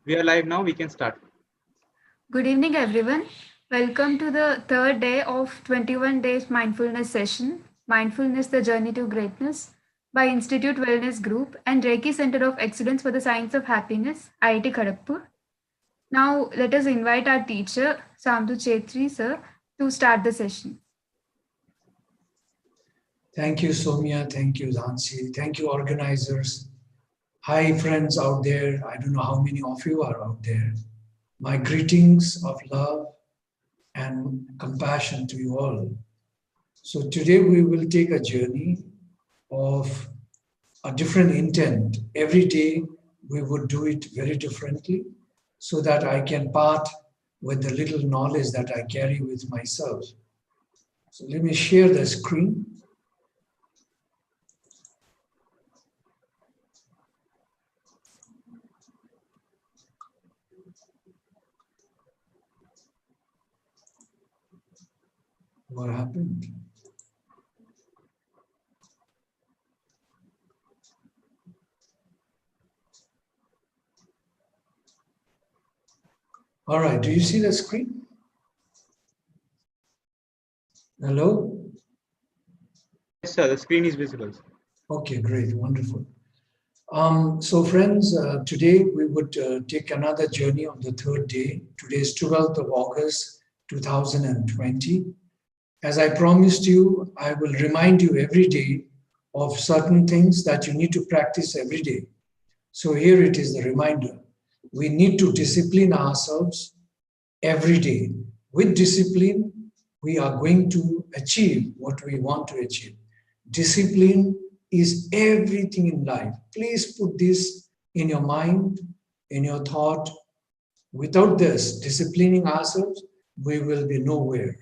We are live now, we can start. Good evening, everyone. Welcome to the third day of 21 days mindfulness session, Mindfulness the Journey to Greatness, by Institute Wellness Group and Reiki Center of Excellence for the Science of Happiness, IIT Kharagpur. Now, let us invite our teacher, Saamdu Chetri, sir, to start the session. Thank you, Soumya. Thank you, Zansi. Thank you, organizers. Hi, friends out there. I don't know how many of you are out there. My greetings of love and compassion to you all. So today we will take a journey of a different intent. Every day we would do it very differently so that I can part with the little knowledge that I carry with myself. So let me share the screen. What happened? All right, do you see the screen? Hello? Yes, sir, the screen is visible. Okay, great, wonderful. So friends, today we would take another journey on the third day. Today is 12th of August, 2020. As I promised you, I will remind you every day of certain things that you need to practice every day. So here it is the reminder. We need to discipline ourselves every day. With discipline, we are going to achieve what we want to achieve. Discipline is everything in life. Please put this in your mind, in your thought. Without this, disciplining ourselves, we will be nowhere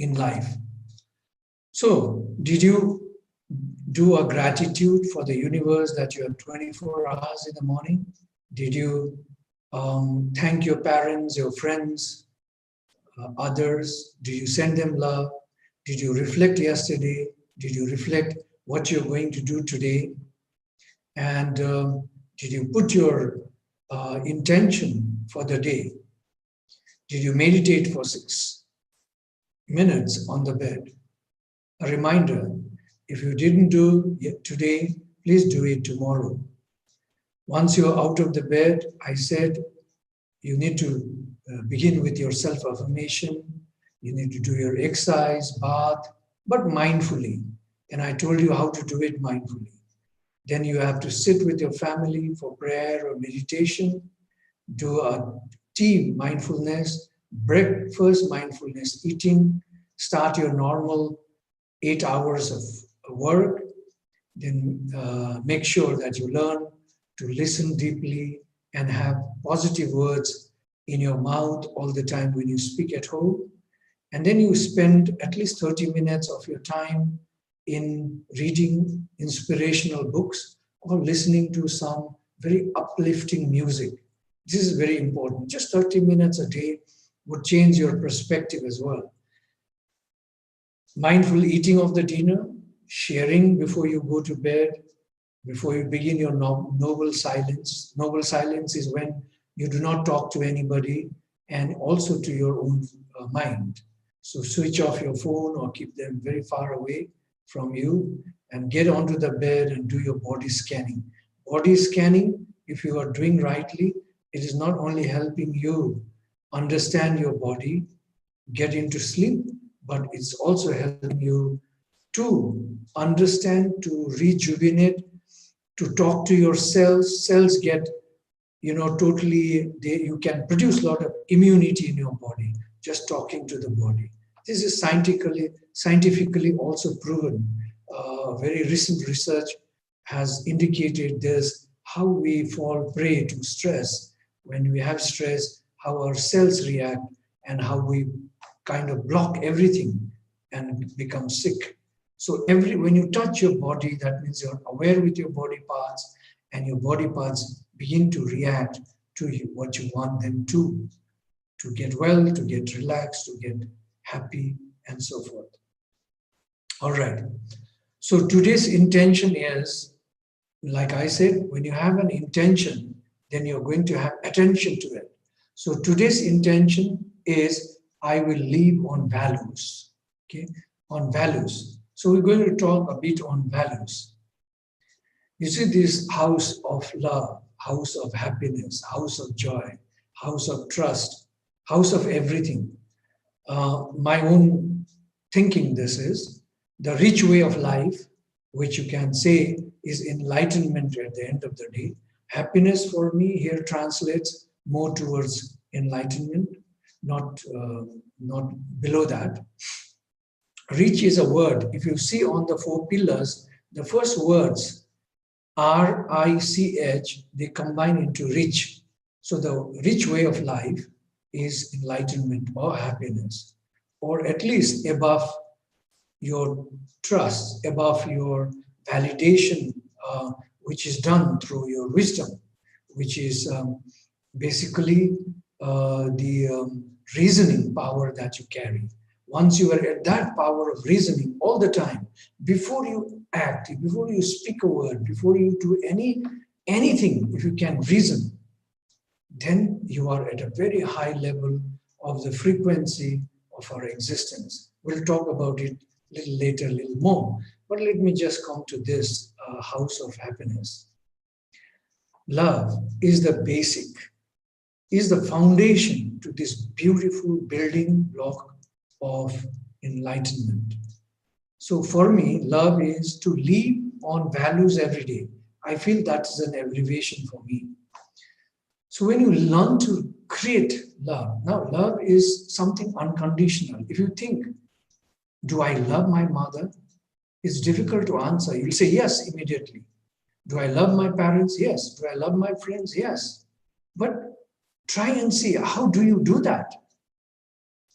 in life. So, did you do a gratitude for the universe that you have 24 hours in the morning? Did you thank your parents, your friends, others? Did you send them love? Did you reflect yesterday? Did you reflect what you're going to do today? And did you put your intention for the day? Did you meditate for 6 minutes on the bed? A reminder, if you didn't do it today, please do it tomorrow. Once you're out of the bed, I said you need to begin with your self-affirmation. You need to do your exercise, bath, but mindfully. And I told you how to do it mindfully. Then you have to sit with your family for prayer or meditation, do a tea mindfulness, breakfast mindfulness eating, start your normal 8 hours of work, then make sure that you learn to listen deeply and have positive words in your mouth all the time when you speak at home. And then you spend at least 30 minutes of your time in reading inspirational books or listening to some very uplifting music. This is very important. Just 30 minutes a day would change your perspective as well. Mindful eating of the dinner, sharing before you go to bed, before you begin your noble silence. Noble silence is when you do not talk to anybody and also to your own mind. So switch off your phone or keep them very far away from you and get onto the bed and do your body scanning. Body scanning, if you are doing rightly, it is not only helping you understand your body, get into sleep, but it's also helping you to understand, to rejuvenate, to talk to your cells. Cells get, totally, you can produce a lot of immunity in your body, just talking to the body. This is scientifically also proven. Very recent research has indicated this, how we fall prey to stress. When we have stress, how our cells react and how we kind of block everything and become sick. So when you touch your body, that means you're aware with your body parts, and your body parts begin to react to what you want them to get well, to get relaxed, to get happy, and so forth. All right. So today's intention is, like I said, when you have an intention, then you're going to have attention to it. So today's intention is I will live on values, okay, on values. So we're going to talk a bit on values. You see, this house of love, house of happiness, house of joy, house of trust, house of everything. My own thinking, this is the rich way of life, which you can say is enlightenment at the end of the day. Happiness for me here translates more towards enlightenment, not below that. Rich is a word. If you see on the 4 pillars, the first words, R-I-C-H, they combine into rich. So the rich way of life is enlightenment or happiness, or at least above your trust, above your validation, which is done through your wisdom, which is basically the reasoning power that you carry. Once you are at that power of reasoning all the time, before you act, before you speak a word, before you do anything, if you can reason, then you are at a very high level of the frequency of our existence. We'll talk about it a little later, a little more. But let me just come to this house of happiness. Love is the basic, is the foundation to this beautiful building block of enlightenment. So for me, love is to live on values every day. I feel that's an abbreviation for me. So when you learn to create love, now love is something unconditional. If you think, do I love my mother? It's difficult to answer. You'll say yes immediately. Do I love my parents? Yes. Do I love my friends? Yes. But try and see, how do you do that?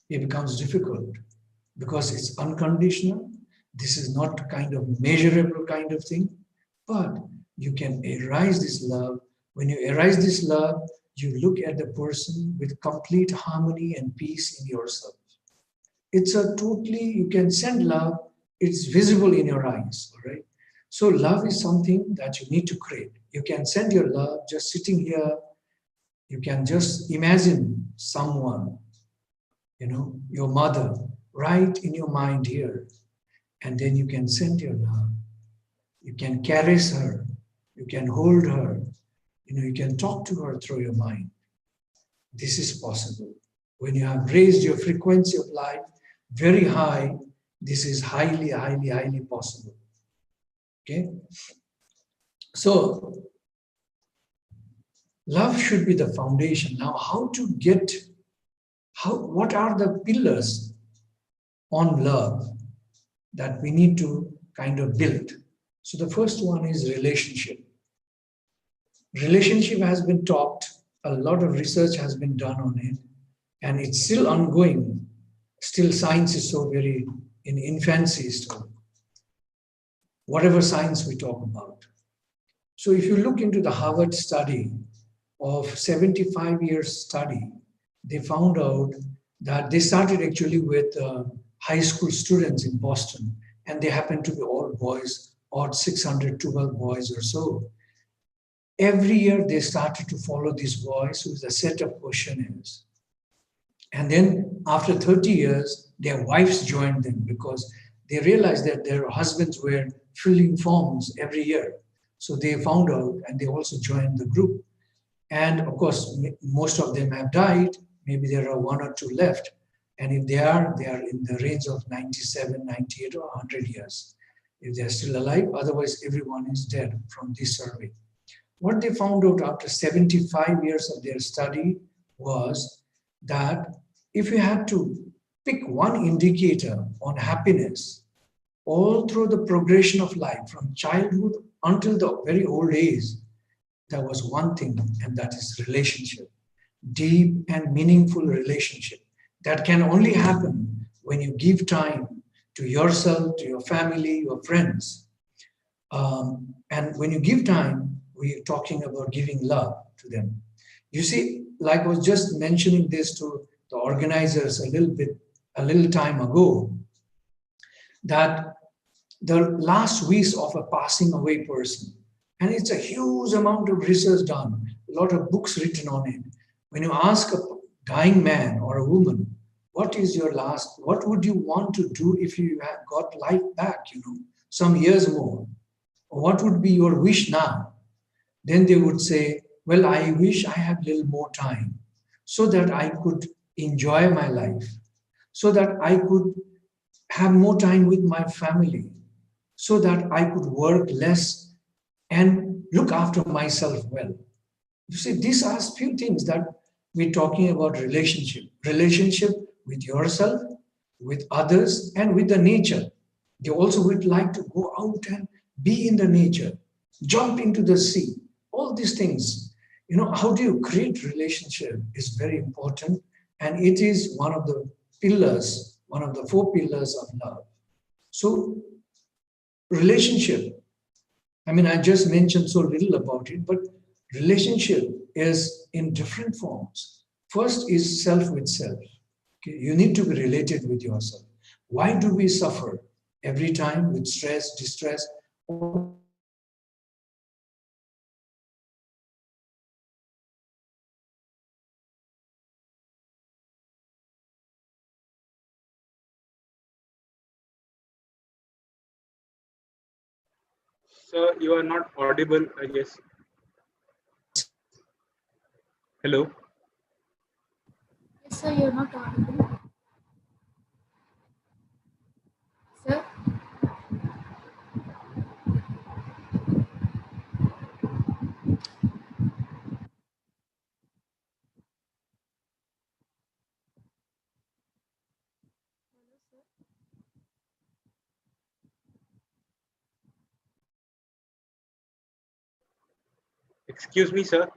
It becomes difficult because it's unconditional. This is not kind of measurable kind of thing, but you can arise this love. When you arise this love, you look at the person with complete harmony and peace in yourself. It's a totally, you can send love, it's visible in your eyes, all right? So love is something that you need to create. You can send your love just sitting here. You can just imagine someone, your mother, right in your mind here. And then you can send your love. You can caress her. You can hold her. You can talk to her through your mind. This is possible. When you have raised your frequency of life very high, this is highly, highly, highly possible. Okay? So, love should be the foundation. Now, what are the pillars on love that we need to kind of build? So the first one is relationship. Relationship has been talked, a lot of research has been done on it, and it's still ongoing. Still science is so very in infancy still. Whatever science we talk about. So if you look into the Harvard study of 75 years study, they found out that they started actually with high school students in Boston, and they happened to be all boys, or 612 boys or so. Every year they started to follow these boys with a set of questionnaires. And then after 30 years, their wives joined them because they realized that their husbands were filling forms every year. So they found out and they also joined the group. And of course, most of them have died. Maybe there are 1 or 2 left. And if they are in the range of 97, 98 or 100 years. If they're still alive, otherwise everyone is dead from this survey. What they found out after 75 years of their study was that if you had to pick one indicator on happiness all through the progression of life, from childhood until the very old age, there was one thing, and that is relationship. Deep and meaningful relationship. That can only happen when you give time to yourself, to your family, your friends. And when you give time, we're talking about giving love to them. You see, like I was just mentioning this to the organizers a little time ago, that the last wish of a passing away person, and it's a huge amount of research done, lot of books written on it. When you ask a dying man or a woman, what would you want to do if you had got life back, some years more? Or what would be your wish now? Then they would say, well, I wish I had a little more time so that I could enjoy my life, so that I could have more time with my family, so that I could work less and look after myself well. You see, these are few things that we're talking about relationship with yourself, with others, and with the nature. They also would like to go out and be in the nature, jump into the sea, all these things. How do you create relationship is very important, and it is one of the pillars, one of the 4 pillars of love. So relationship, I just mentioned so little about it, but relationship is in different forms. First is self with self. Okay? You need to be related with yourself. Why do we suffer every time with stress, distress? Sir, you are not audible, I guess. Hello. Yes, sir, you're not audible. Sir? Excuse me, sir.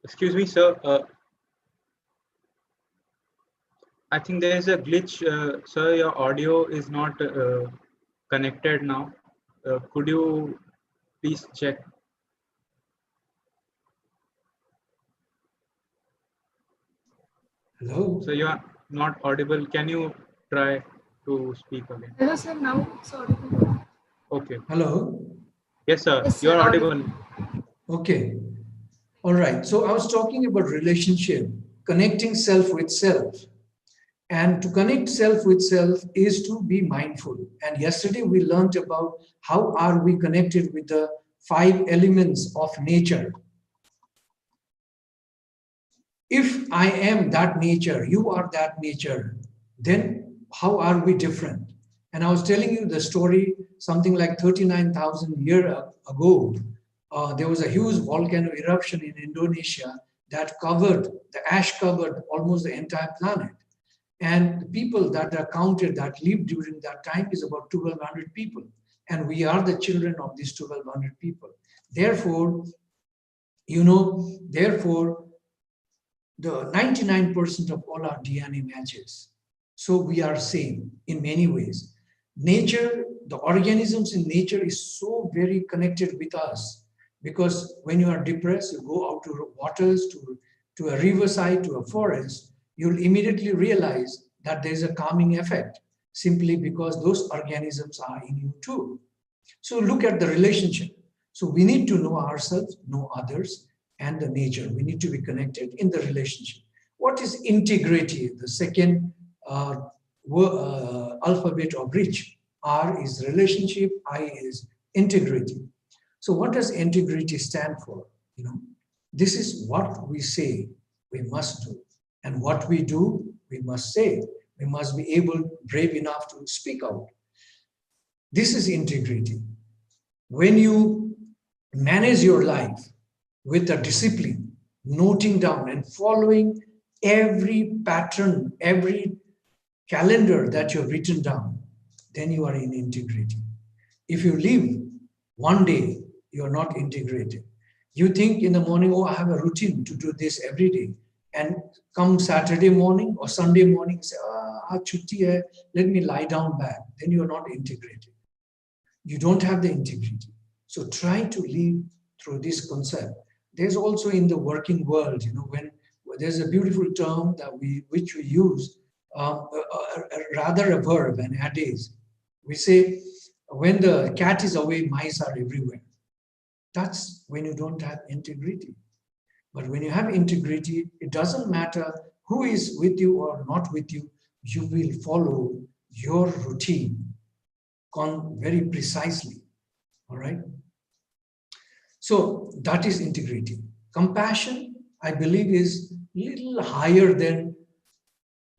Excuse me, sir. I think there is a glitch, sir. Your audio is not connected now. Could you please check? Hello? So you are not audible. Can you try to speak again? Hello, sir, now it's audible. Okay. Hello? Yes, sir. Yes, You sir, are audible. audible. Okay. All right. So I was talking about relationship, connecting self with self. And to connect self with self is to be mindful. And yesterday we learned about how are we connected with the 5 elements of nature. If I am that nature, you are that nature, then how are we different? And I was telling you the story something like 39,000 years ago. There was a huge volcano eruption in Indonesia that the ash covered almost the entire planet. And the people that are counted that lived during that time is about 1,200 people. And we are the children of these 1,200 people. Therefore, the 99% of all our DNA matches. So we are same in many ways. Nature, the organisms in nature is so very connected with us, because when you are depressed, you go out to waters, to a riverside, to a forest, you'll immediately realize that there's a calming effect simply because those organisms are in you too. So look at the relationship. So we need to know ourselves, know others, and the nature. We need to be connected in the relationship. What is integrity? The second alphabet of rich. R is relationship, I is integrity. So what does integrity stand for? This is what we say we must do, and what we do we must say. We must be brave enough to speak out. This is integrity. When you manage your life with a discipline, noting down and following every pattern, every calendar that you've written down, then you are in integrity. If you live one day, you are not integrated. You think in the morning, oh, I have a routine to do this every day. And come Saturday morning or Sunday morning, say, chutti hai, let me lie down back. Then you are not integrated. You don't have the integrity. So try to live through this concept. There's also in the working world, when there's a beautiful term which we use, rather a verb, an adage. We say, when the cat is away, mice are everywhere. That's when you don't have integrity. But when you have integrity, it doesn't matter who is with you or not with you, you will follow your routine very precisely. All right? So that is integrity. Compassion, I believe, is a little higher than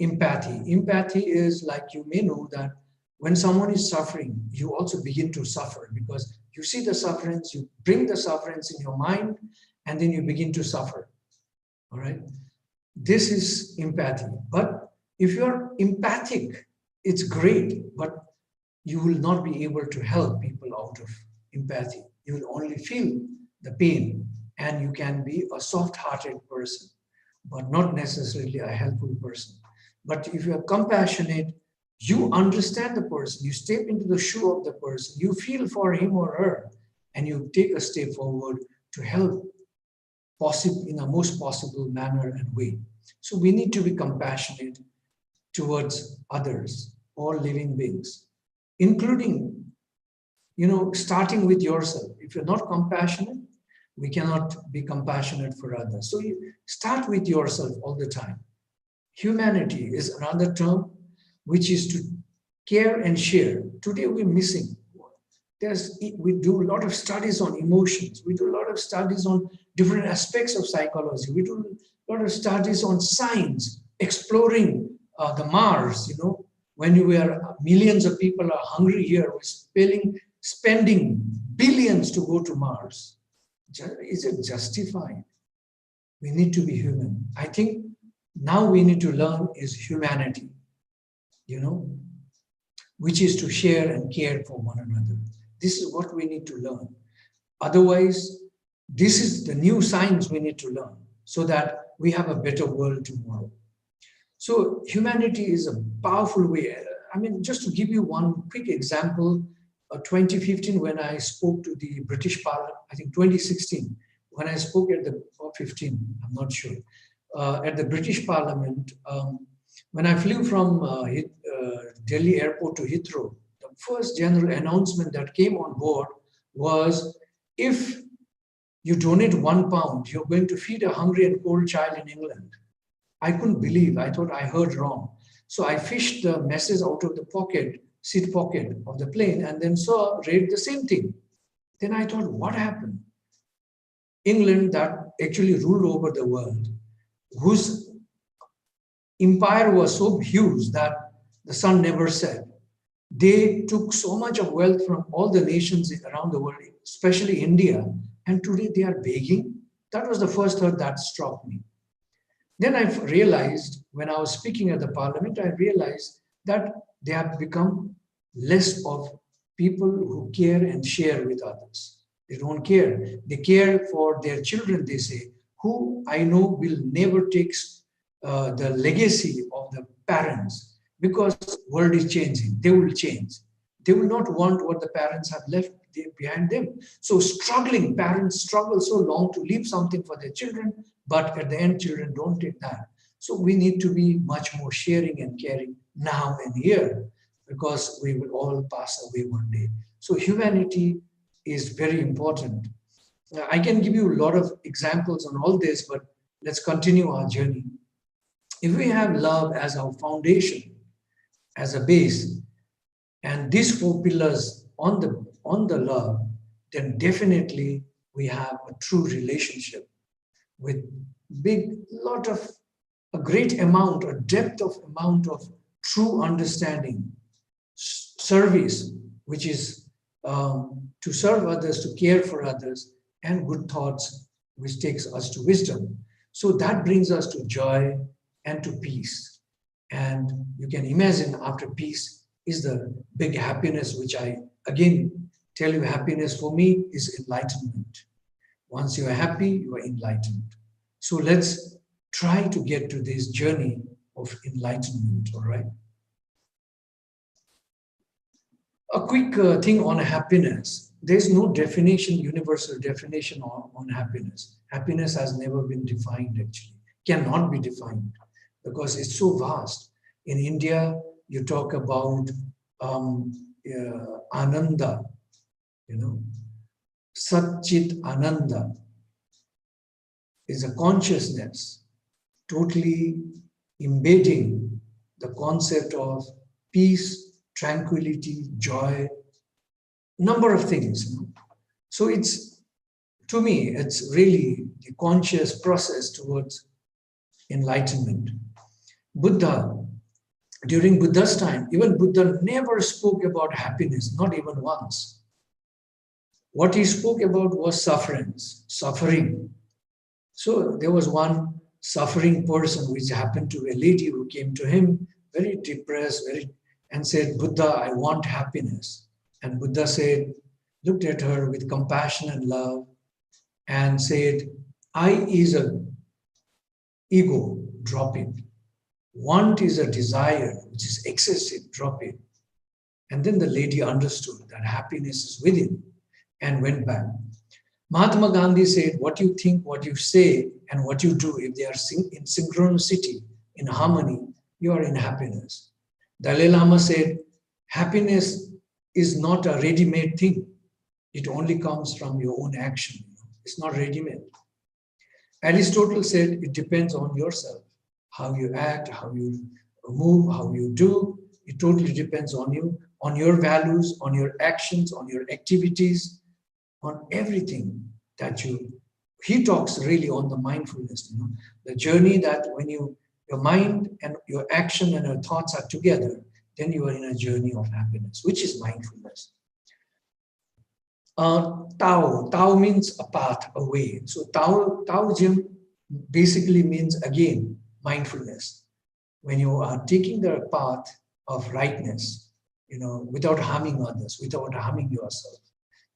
empathy. Empathy is like, you may know that when someone is suffering, you also begin to suffer because you see the sufferance, you bring the sufferance in your mind, and then you begin to suffer. All right? This is empathy. But if you're empathic, it's great, but you will not be able to help people out of empathy. You will only feel the pain, and you can be a soft-hearted person, but not necessarily a helpful person. But if you are compassionate, you understand the person, you step into the shoe of the person, you feel for him or her, and you take a step forward to help in a most possible manner and way. So we need to be compassionate towards others, all living beings, including, starting with yourself. If you're not compassionate, we cannot be compassionate for others. So you start with yourself all the time. Humanity is another term which is to care and share. Today we're missing. We do a lot of studies on emotions. We do a lot of studies on different aspects of psychology. We do a lot of studies on science, exploring the Mars. When millions of people are hungry here, we're spending billions to go to Mars. Is it justified? We need to be human. I think now we need to learn is humanity, which is to share and care for one another. This is what we need to learn. Otherwise, this is the new science we need to learn so that we have a better world tomorrow. So humanity is a powerful way. I mean, just to give you one quick example, 2015 when I spoke to the British Parliament, I think 2016, when I spoke at the, or 15, I'm not sure, at the British Parliament, when I flew from Delhi airport to Heathrow, the first general announcement that came on board was, if you donate £1, you're going to feed a hungry and cold child in England. I couldn't believe, I thought I heard wrong. So I fished the message out of the seat pocket of the plane, and then read the same thing. Then I thought, what happened? England, that actually ruled over the world, whose empire was so huge that the sun never set. They took so much of wealth from all the nations around the world, especially India, and today they are begging. That was the first thought that struck me. Then I realized, when I was speaking at the parliament, I realized that they have become less of people who care and share with others. They don't care. They care for their children, they say, who I know will never take the legacy of the parents, because the world is changing. They will change. They will not want what the parents have left behind them. So parents struggle so long to leave something for their children, but at the end, children don't take that. So we need to be much more sharing and caring now and here, because we will all pass away one day. So humanity is very important. I can give you a lot of examples on all this, but let's continue our journey. If we have love as our foundation, as a base, and these 4 pillars on the love, then definitely we have a true relationship with a great amount, a depth of amount of true understanding, service, which is to serve others, to care for others, and good thoughts, which takes us to wisdom. So that brings us to joy and to peace. And you can imagine after peace is the big happiness, which I again tell you, happiness for me is enlightenment. Once you are happy, you are enlightened. So let's try to get to this journey of enlightenment, all right? A quick thing on happiness. There's no definition, universal definition on happiness. Happiness has never been defined, actually. Cannot be defined because it's so vast. In India, you talk about Ananda, Satchit Ananda is a consciousness totally embedding the concept of peace, tranquility, joy, number of things. So it's, to me, it's really the conscious process towards enlightenment. Buddha, during Buddha's time, even Buddha never spoke about happiness, not even once. What he spoke about was suffering. So there was one suffering person, which happened to a lady who came to him, very depressed, and said, Buddha, I want happiness. And Buddha said, looked at her with compassion and love and said, I is an ego, drop it. Want is a desire, which is excessive, drop it. And then the lady understood that happiness is within and went back. Mahatma Gandhi said, what you think, what you say, and what you do, if they are in synchronicity, in harmony, you are in happiness. Dalai Lama said, happiness is not a ready-made thing. It only comes from your own action. It's not ready-made. Aristotle said, it depends on yourself. How you act, how you move, how you do. It totally depends on you, on your values, on your actions, on your activities, on everything that you. He talks really on the mindfulness, the journey that when your mind and your action and your thoughts are together, then you are in a journey of happiness, which is mindfulness. Tao means a path, a way. So Taoism basically means, again, mindfulness. When you are taking the path of rightness, without harming others, without harming yourself,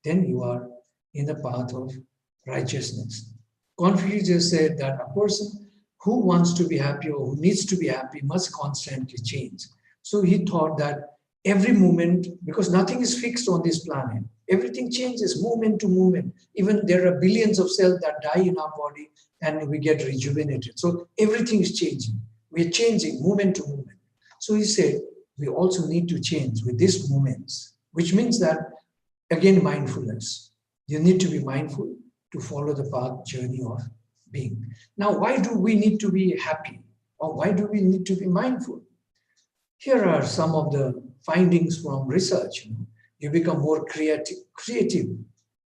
then you are in the path of righteousness. Confucius said that a person who wants to be happy or who needs to be happy must constantly change. So he thought that every moment, because nothing is fixed on this planet, everything changes moment to moment. Even there are billions of cells that die in our body and we get rejuvenated. So everything is changing. We're changing moment to moment. So he said, we also need to change with these moments, which means that, again, mindfulness. You need to be mindful to follow the path journey of being. Now, why do we need to be happy? Or why do we need to be mindful? Here are some of the findings from research. You become more creative,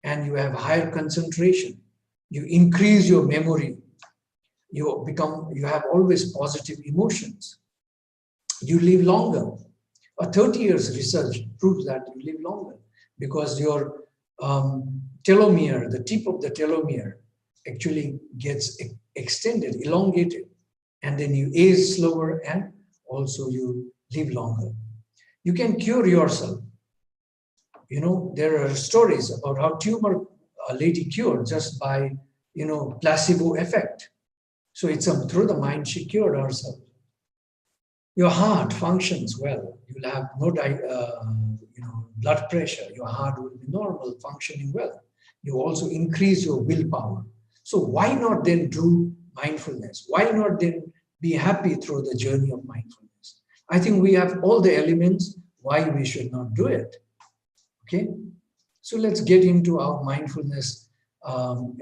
and you have higher concentration. You increase your memory. You have always positive emotions. You live longer. A 30 years research proves that you live longer because your telomere, the tip of the telomere, actually gets extended, elongated, and then you age slower and also you live longer. You can cure yourself. There are stories about how a lady cured just by, placebo effect. So it's through the mind she cured herself. Your heart functions well. You'll have no blood pressure. Your heart will be normal, functioning well. You also increase your willpower. So why not then do mindfulness? Why not then be happy through the journey of mindfulness? I think we have all the elements why we should not do it. Okay? So let's get into our mindfulness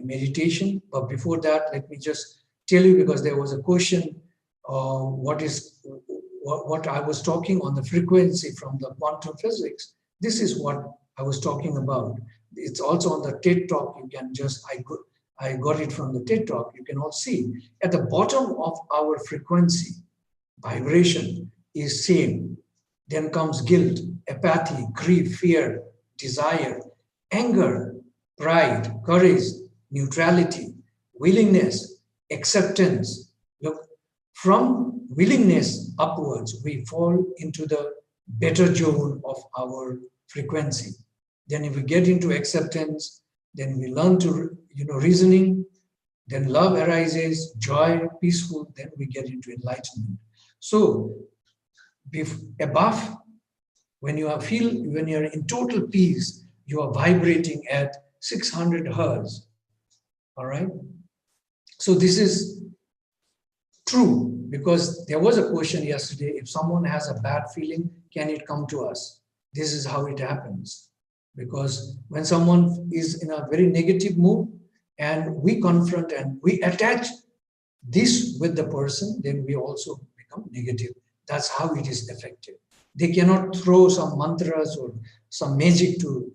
meditation. But before that, let me just tell you, because there was a question, what I was talking on the frequency from the quantum physics. This is what I was talking about. It's also on the TED Talk. You can just, I got it from the TED Talk. You can all see at the bottom of our frequency, vibration is same. Then comes guilt, apathy, grief, fear, desire, anger, pride, courage, neutrality, willingness, acceptance. Look, from willingness upwards, we fall into the better zone of our frequency. Then if we get into acceptance, then we learn to, reasoning, then love arises, joy, peaceful, then we get into enlightenment. So above, when you're in total peace, you are vibrating at 600 hertz. All right. So this is true, because there was a question yesterday: if someone has a bad feeling, can it come to us? This is how it happens. Because when someone is in a very negative mood and we confront and we attach this with the person, then we also become negative. That's how it is effective. They cannot throw some mantras or some magic to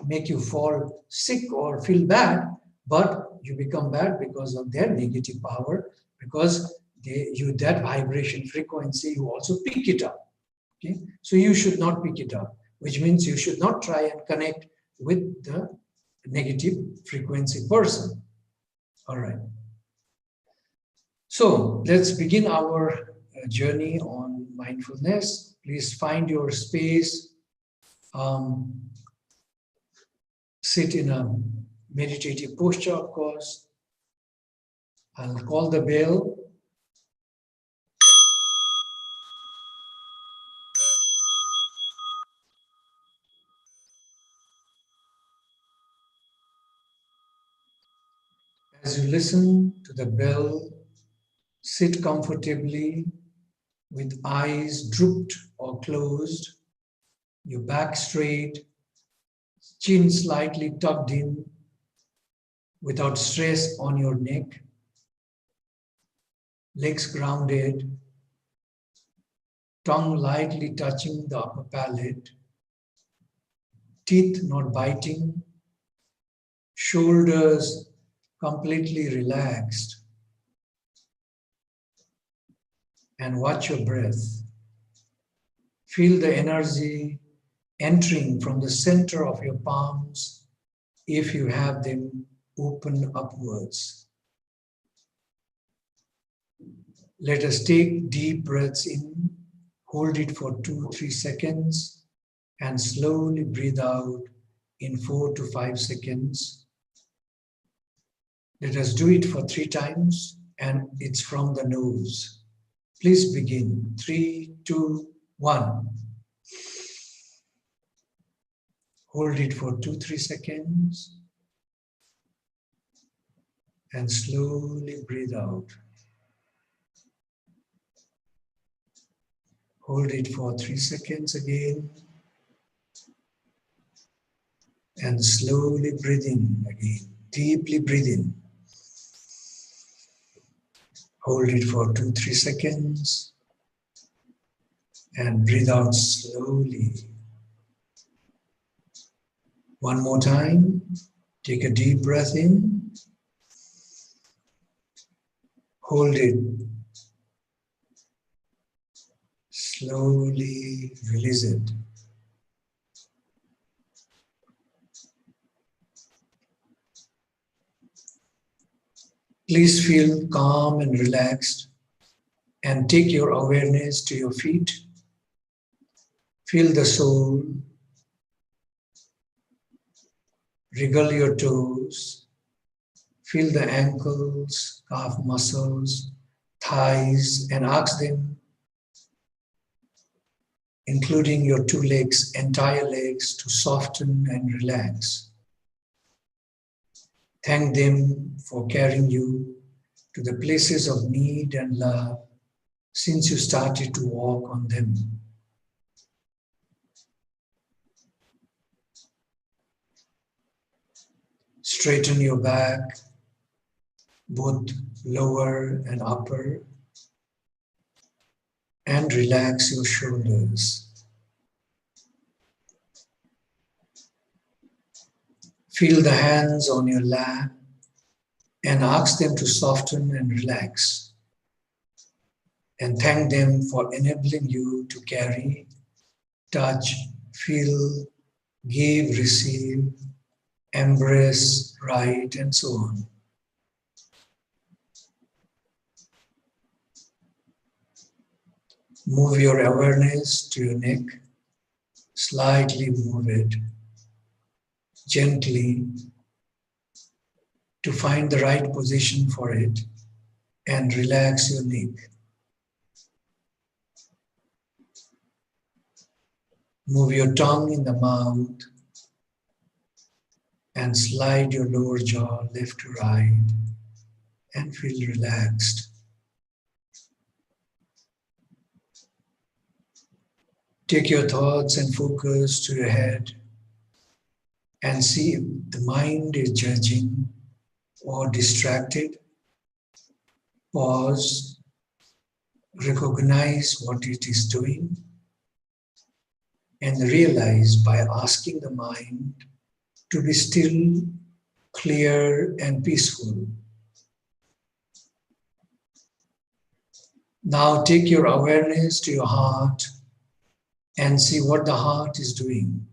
make you fall sick or feel bad, but you become bad because of their negative power, because that vibration frequency, you also pick it up. Okay? So you should not pick it up, which means you should not try and connect with the negative frequency person. All right. So let's begin our journey on mindfulness. Please find your space. Sit in a meditative posture, of course. I'll call the bell. As you listen to the bell, sit comfortably with eyes drooped or closed, your back straight, chin slightly tucked in, without stress on your neck, legs grounded, tongue lightly touching the upper palate, teeth not biting, shoulders completely relaxed, and watch your breath. Feel the energy entering from the center of your palms if you have them open upwards. Let us take deep breaths in, hold it for 2-3 seconds, and slowly breathe out in 4 to 5 seconds. Let us do it for 3 times, and it's from the nose. Please begin. 3, 2, 1. Hold it for 2-3 seconds, and slowly breathe out. Hold it for 3 seconds again, and slowly breathe in again. Deeply breathe in. Hold it for 2-3 seconds, and breathe out slowly. One more time. Take a deep breath in. Hold it. Slowly release it. Please feel calm and relaxed, and take your awareness to your feet. Feel the sole. Wriggle your toes. Feel the ankles, calf muscles, thighs, and ask them, including your 2 legs, entire legs, to soften and relax. Thank them for carrying you to the places of need and love since you started to walk on them. Straighten your back, both lower and upper, and relax your shoulders. Feel the hands on your lap and ask them to soften and relax. And thank them for enabling you to carry, touch, feel, give, receive embrace, right, and so on. Move your awareness to your neck, slightly move it gently to find the right position for it and relax your neck. Move your tongue in the mouth and slide your lower jaw left to right and feel relaxed. Take your thoughts and focus to your head and see if the mind is judging or distracted. Pause, recognize what it is doing, and realize by asking the mind to be still, clear, and peaceful. Now take your awareness to your heart and see what the heart is doing.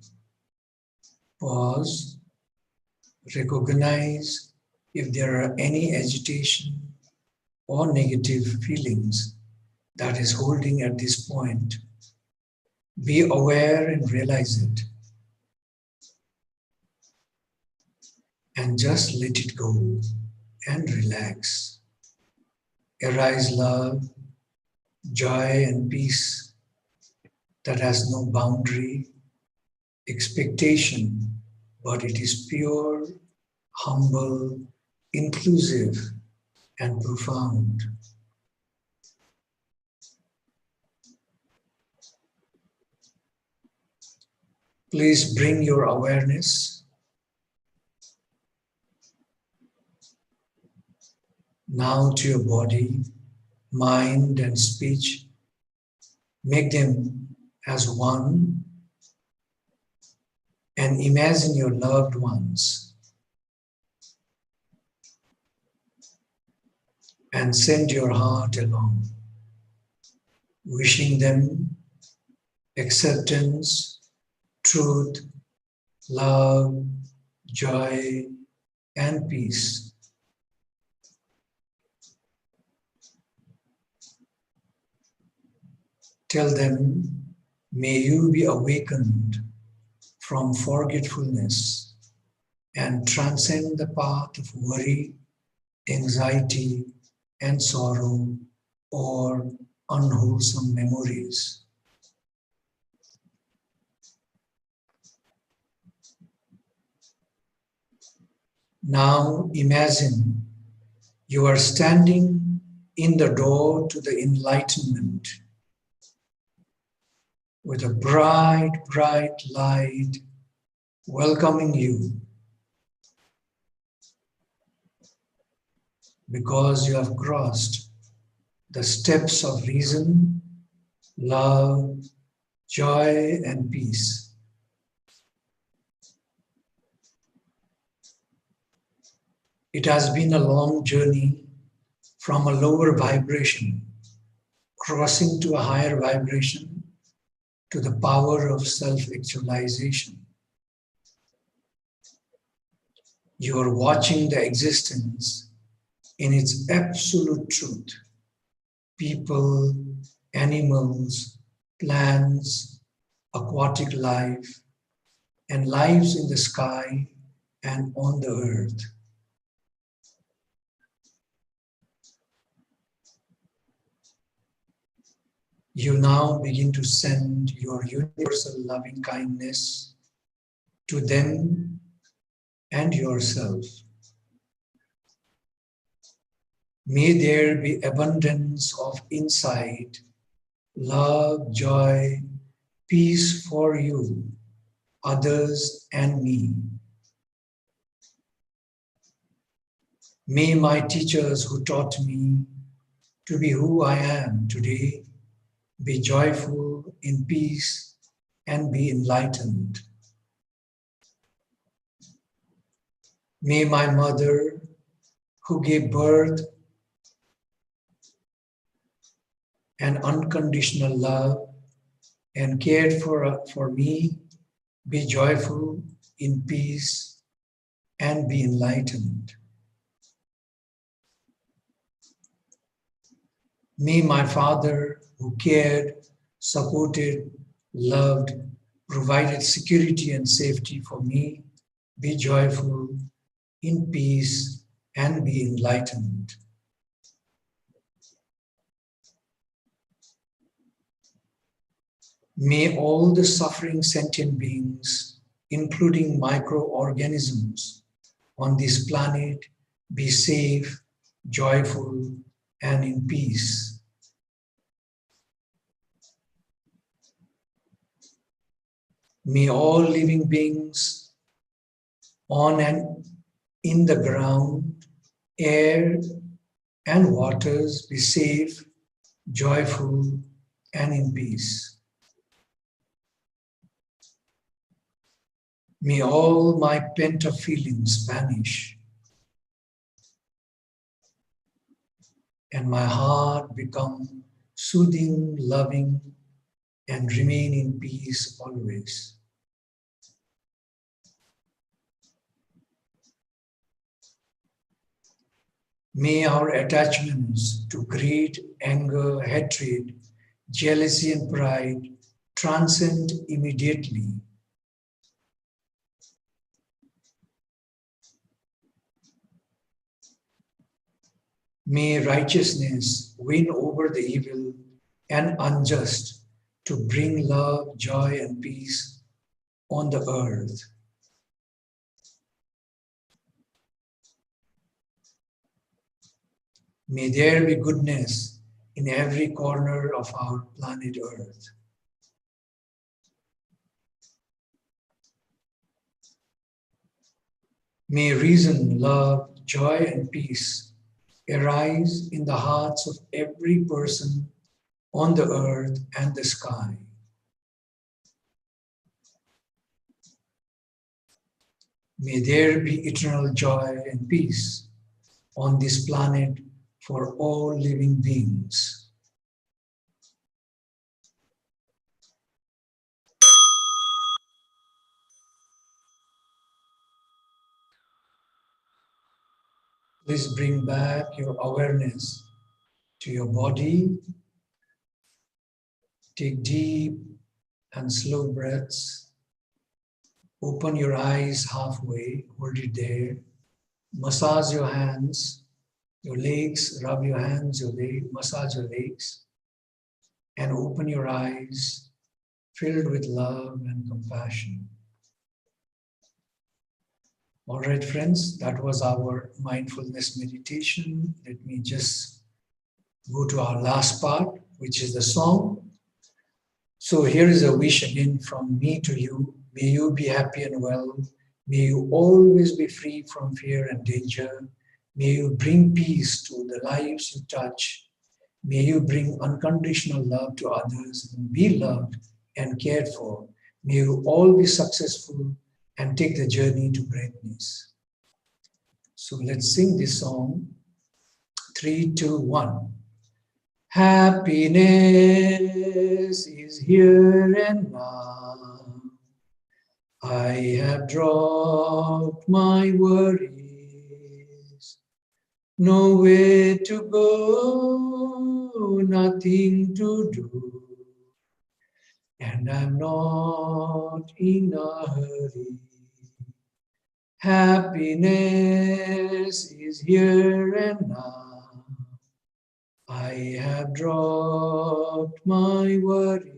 Pause, recognize if there are any agitation or negative feelings that is holding at this point. Be aware and realize it. And just let it go and relax. Arise love, joy and peace that has no boundary, expectation, but it is pure, humble, inclusive, and profound. Please bring your awareness now to your body, mind, and speech. Make them as one and imagine your loved ones and send your heart along, wishing them acceptance, truth, love, joy, and peace. Tell them, may you be awakened from forgetfulness and transcend the path of worry, anxiety, and sorrow, or unwholesome memories. Now imagine you are standing in the door to the enlightenment with a bright, bright light welcoming you because you have crossed the steps of reason, love, joy, and peace. It has been a long journey from a lower vibration, crossing to a higher vibration, to the power of self-actualization. You are watching the existence in its absolute truth. People, animals, plants, aquatic life, and lives in the sky and on the earth. You now begin to send your universal loving kindness to them and yourself. May there be abundance of insight, love, joy, peace for you, others, and me. May my teachers who taught me to be who I am today be joyful, in peace, and be enlightened. May my mother, who gave birth and unconditional love and cared for me, be joyful, in peace, and be enlightened. May my Father, who cared, supported, loved, provided security and safety for me, be joyful, in peace, and be enlightened. May all the suffering sentient beings, including microorganisms, on this planet be safe, joyful, and in peace. May all living beings on and in the ground, air, and waters be safe, joyful, and in peace. May all my pent-up feelings vanish, and my heart become soothing, loving, and remain in peace always. May our attachments to greed, anger, hatred, jealousy, and pride transcend immediately. May righteousness win over the evil and unjust to bring love, joy, and peace on the earth. May there be goodness in every corner of our planet Earth. May reason, love, joy, and peace arise in the hearts of every person on the earth and the sky. May there be eternal joy and peace on this planet for all living beings. Please bring back your awareness to your body. Take deep and slow breaths. Open your eyes halfway, hold it there. Massage your hands, your legs, rub your hands, your legs, massage your legs. And open your eyes, filled with love and compassion. All right, friends, that was our mindfulness meditation. Let me just go to our last part, which is the song. So here is a wish again from me to you. May you be happy and well. May you always be free from fear and danger. May you bring peace to the lives you touch. May you bring unconditional love to others and be loved and cared for. May you all be successful and take the journey to greatness. So let's sing this song. 3, 2, 1. Happiness is here and now. I have dropped my worries. Nowhere to go, nothing to do. And I'm not in a hurry. Happiness is here and now. I have dropped my worries.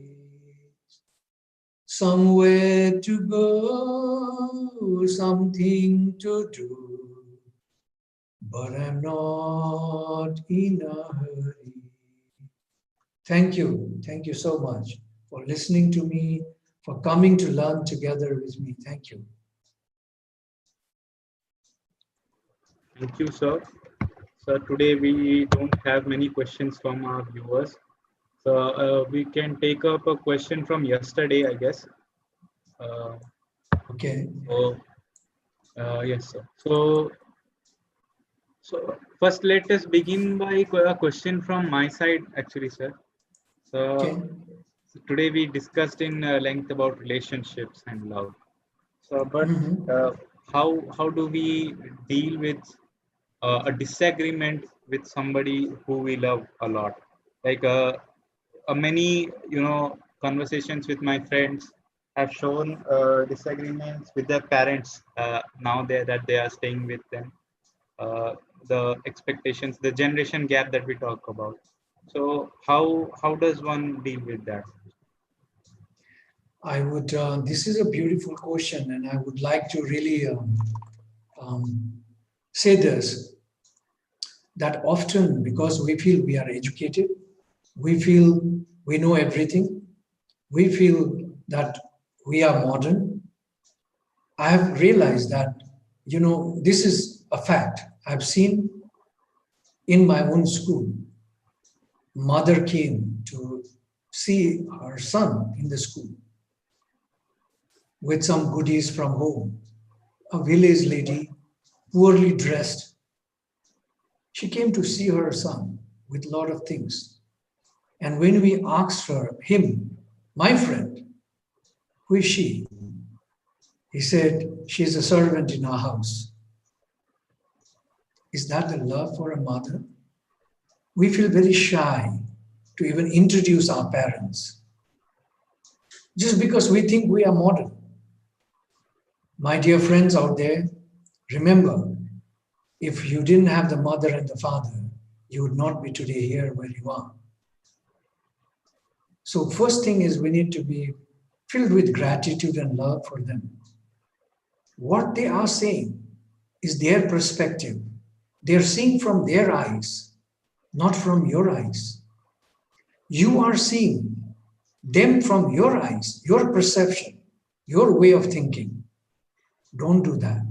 Somewhere to go, something to do. But I'm not in a hurry. Thank you. Thank you so much for listening to me, for coming to learn together with me. Thank you. Thank you, sir. So today we don't have many questions from our viewers. So we can take up a question from yesterday, I guess. Okay. So, yes, sir. So first let us begin by a question from my side, actually, sir. So Okay. today we discussed in length about relationships and love. So, but how do we deal with a disagreement with somebody who we love a lot? Like many conversations with my friends have shown disagreements with their parents now that they are staying with them. The expectations, the generation gap that we talk about. So how does one deal with that? I would, this is a beautiful question, and I would like to really say this, that often because we feel we are educated, we feel we know everything, we feel that we are modern. I have realized that, this is a fact. I've seen in my own school, mother came to see her son in the school with some goodies from home. A village lady, poorly dressed, she came to see her son with a lot of things. And when we asked him, my friend, who is she? He said, she's a servant in our house. Is that the love for a mother? We feel very shy to even introduce our parents, just because we think we are modern. My dear friends out there, remember, if you didn't have the mother and the father, you would not be today here where you are. So first thing is we need to be filled with gratitude and love for them. What they are saying is their perspective. They're seeing from their eyes, not from your eyes. You are seeing them from your eyes, your perception, your way of thinking. Don't do that.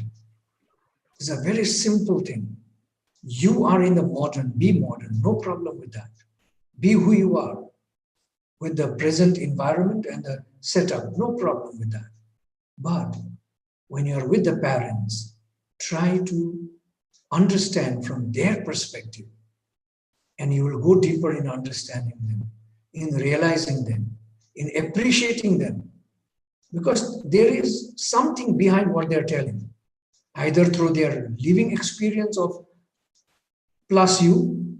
It's a very simple thing. You are in the modern, be modern, no problem with that. Be who you are with the present environment and the setup, no problem with that. But when you're with the parents, try to understand from their perspective, and you will go deeper in understanding them, in realizing them, in appreciating them, because there is something behind what they're telling, either through their living experience of plus you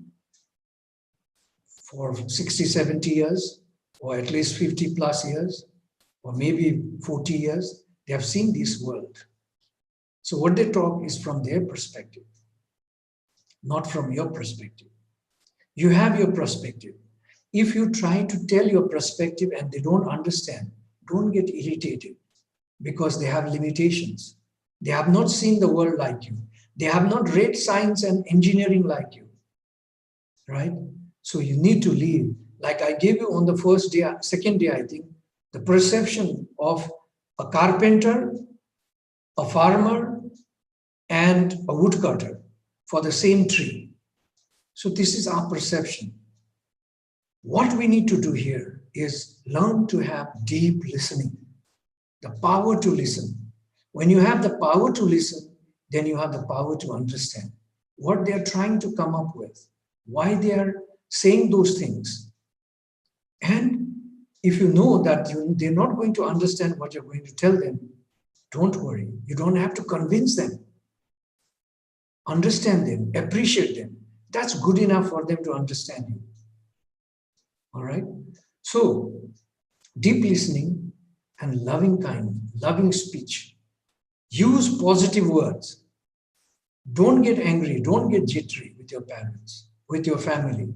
for 60, 70 years, or at least 50 plus years, or maybe 40 years, they have seen this world. So what they talk is from their perspective, not from your perspective. You have your perspective. If you try to tell your perspective and they don't understand, don't get irritated, because they have limitations. They have not seen the world like you. They have not read science and engineering like you, right? So you need to leave. Like I gave you on the first day, second day, I think, the perception of a carpenter, a farmer, and a woodcutter for the same tree. So this is our perception. What we need to do here is learn to have deep listening, the power to listen. When you have the power to listen, then you have the power to understand what they are trying to come up with, why they are saying those things. And if you know that they're not going to understand what you're going to tell them, don't worry. You don't have to convince them. Understand them, appreciate them. That's good enough for them to understand you. All right? So, deep listening and loving kind, loving speech. Use positive words. Don't get angry, don't get jittery with your parents, with your family.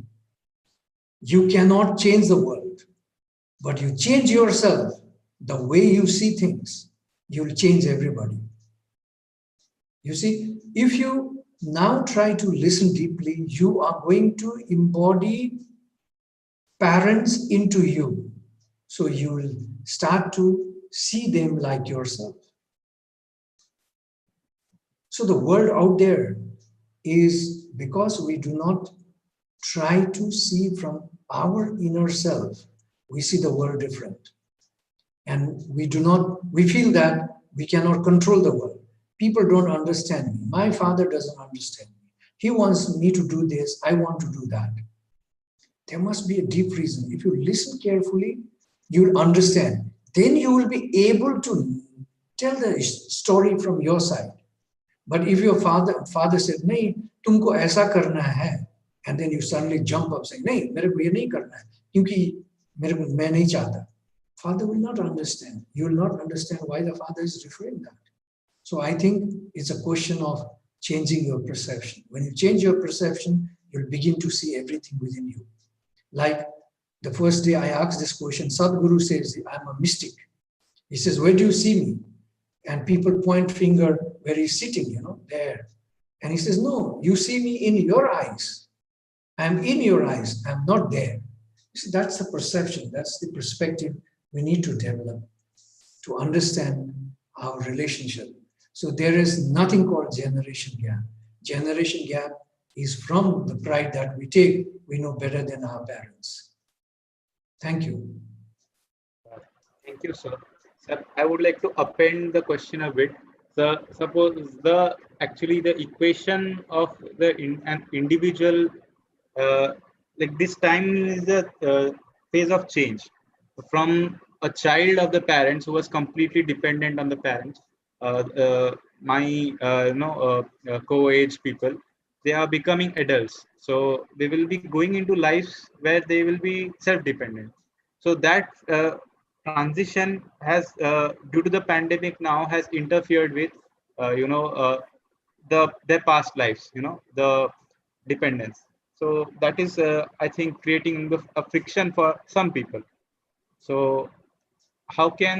You cannot change the world, but you change yourself, the way you see things, you'll change everybody. You see, if you now try to listen deeply, you are going to embody parents into you. So you will start to see them like yourself. So the world out there is, because we do not try to see from our inner self, we see the world different. And we feel that we cannot control the world. People don't understand me. My father doesn't understand me. He wants me to do this. I want to do that. There must be a deep reason. If you listen carefully, you'll understand. Then you will be able to Tell the story from your side. But if your father said, "Nahi, tumko aisa karna hai," and then you suddenly jump up saying, "Nahi, mere ko ye nahi karna hai, kyunki mere ko main nahi chahta," father will not understand. You will not understand why the father is referring that. So I think it's a question of changing your perception. When you change your perception, you'll begin to see everything within you. Like the first day I asked this question, Sadhguru says, "I'm a mystic." He says, "Where do you see me?" And people point finger where he's sitting, there. And he says, "No, you see me in your eyes. I'm in your eyes. I'm not there." You see, that's the perception. That's the perspective we need to develop to understand our relationship. So there is nothing called generation gap. Generation gap is from the pride that we take. We know better than our parents. Thank you. Thank you, sir. Sir, I would like to append the question a bit. So, suppose actually the equation of an individual, like this time is a phase of change from a child of the parents who was completely dependent on the parents. My co-age people, they are becoming adults, so they will be going into lives where they will be self-dependent. So that transition has, due to the pandemic now, has interfered with, their past lives. The dependence. So that is, I think, creating a friction for some people. So how can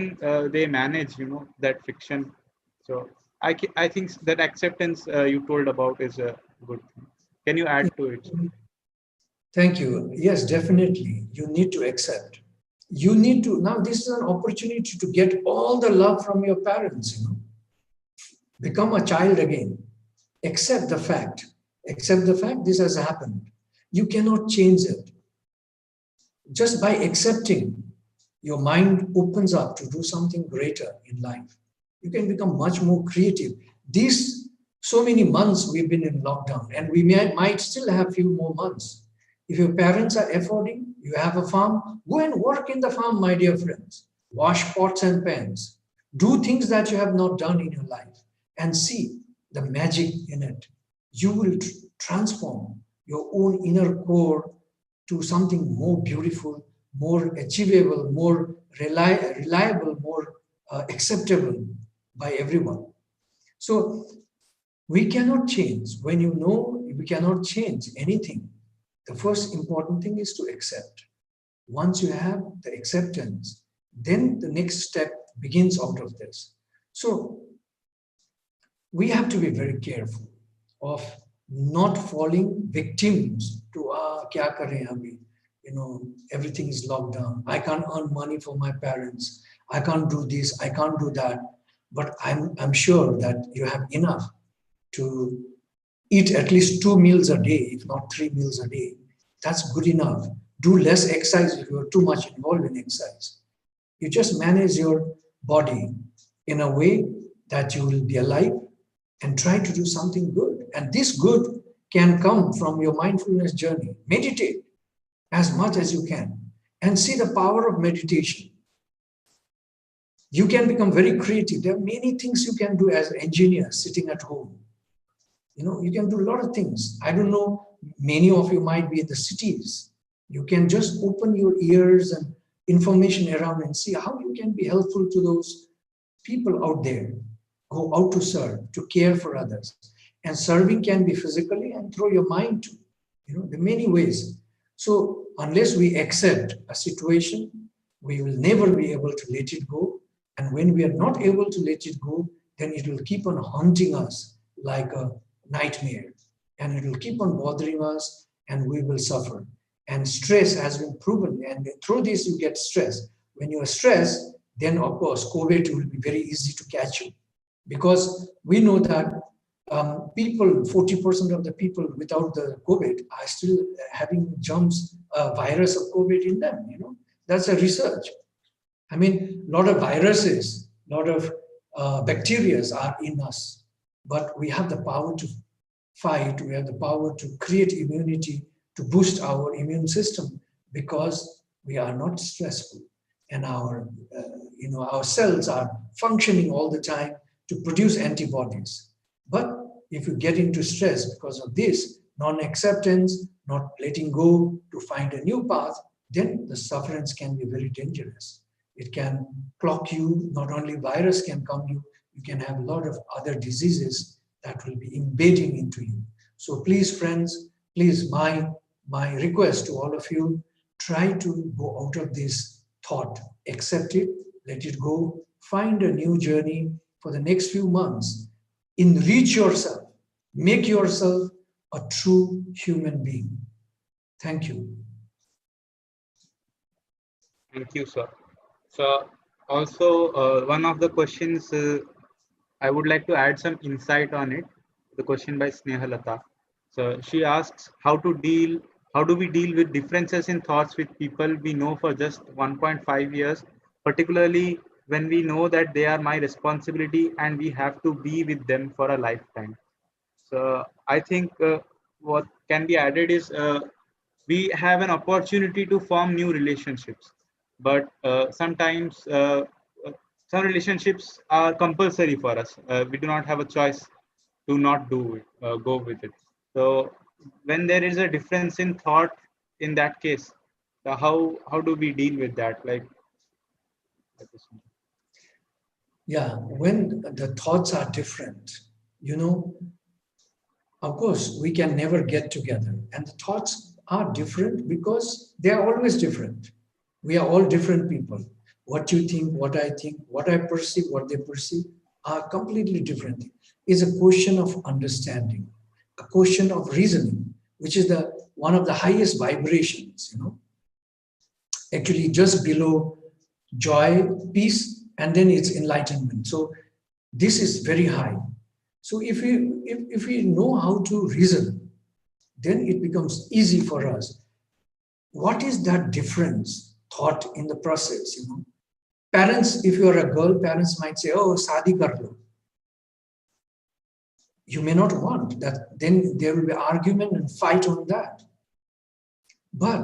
they manage, that friction? So I think that acceptance you told about is a good thing. Can you add to it? Thank you. Yes, definitely. You need to accept. You need to, now this is an opportunity to get all the love from your parents, Become a child again. Accept the fact. Accept the fact this has happened. You cannot change it. Just by accepting, your mind opens up to do something greater in life. You can become much more creative. These so many months we've been in lockdown, and we might still have a few more months. If your parents are affording, you have a farm, go and work in the farm, my dear friends. Wash pots and pans. Do things that you have not done in your life and see the magic in it. You will transform your own inner core to something more beautiful, more achievable, more reliable, more acceptable by everyone. So we cannot change. When you know we cannot change anything, the first important thing is to accept. Once you have the acceptance, then the next step begins out of this. So we have to be very careful of not falling victims to kya kare abhi, everything is locked down. I can't earn money for my parents. I can't do this. I can't do that. But I'm sure that you have enough to eat at least 2 meals a day, if not 3 meals a day. That's good enough. Do less exercise if you're too much involved in exercise. You just manage your body in a way that you will be alive and try to do something good. And this good can come from your mindfulness journey. Meditate as much as you can and see the power of meditation. You can become very creative. There are many things you can do as an engineer sitting at home. You can do a lot of things. I don't know, many of you might be in the cities. You can just open your ears and information around and see how you can be helpful to those people out there. Go out to serve, to care for others. And serving can be physically and through your mind too. There are many ways. So unless we accept a situation, we will never be able to let it go. And when we are not able to let it go, then it will keep on haunting us like a nightmare. And it will keep on bothering us and we will suffer. And stress has been proven. And through this, you get stress. When you are stressed, then of course, COVID will be very easy to catch you. Because we know that 40% of the people without the COVID are still having germs, virus of COVID in them. That's a research. I mean, a lot of viruses, a lot of bacteria are in us, but we have the power to fight. We have the power to create immunity, to boost our immune system because we are not stressful. and our cells are functioning all the time to produce antibodies. But if you get into stress because of this, non-acceptance, not letting go to find a new path, then the sufferance can be very dangerous. It can clock you. Not only virus can come you can have a lot of other diseases that will be embedding into you. So please, friends, please, my request to all of you, try to go out of this thought, accept it, let it go, find a new journey for the next few months, enrich yourself, make yourself a true human being. Thank you. Thank you, sir. So also one of the questions I would like to add some insight on it. The question by Snehalata. So she asks how do we deal with differences in thoughts with people we know for just 1.5 years, particularly when we know that they are my responsibility and we have to be with them for a lifetime. So I think what can be added is we have an opportunity to form new relationships, but sometimes some relationships are compulsory for us. We do not have a choice to not do it, go with it. So when there is a difference in thought, in that case, how do we deal with that? Like, Yeah, when the thoughts are different, of course, we can never get together. And the thoughts are different because they are always different. We are all different people. What you think, what I perceive, what they perceive are completely different. It's a question of understanding, a question of reasoning, which is one of the highest vibrations, actually just below joy, peace, and then it's enlightenment. So this is very high. So if we know how to reason, then it becomes easy for us. What is that difference thought in the process? Parents, if you are a girl, parents might say, "Oh, sadi kar lo." You may not want that. Then there will be argument and fight on that. But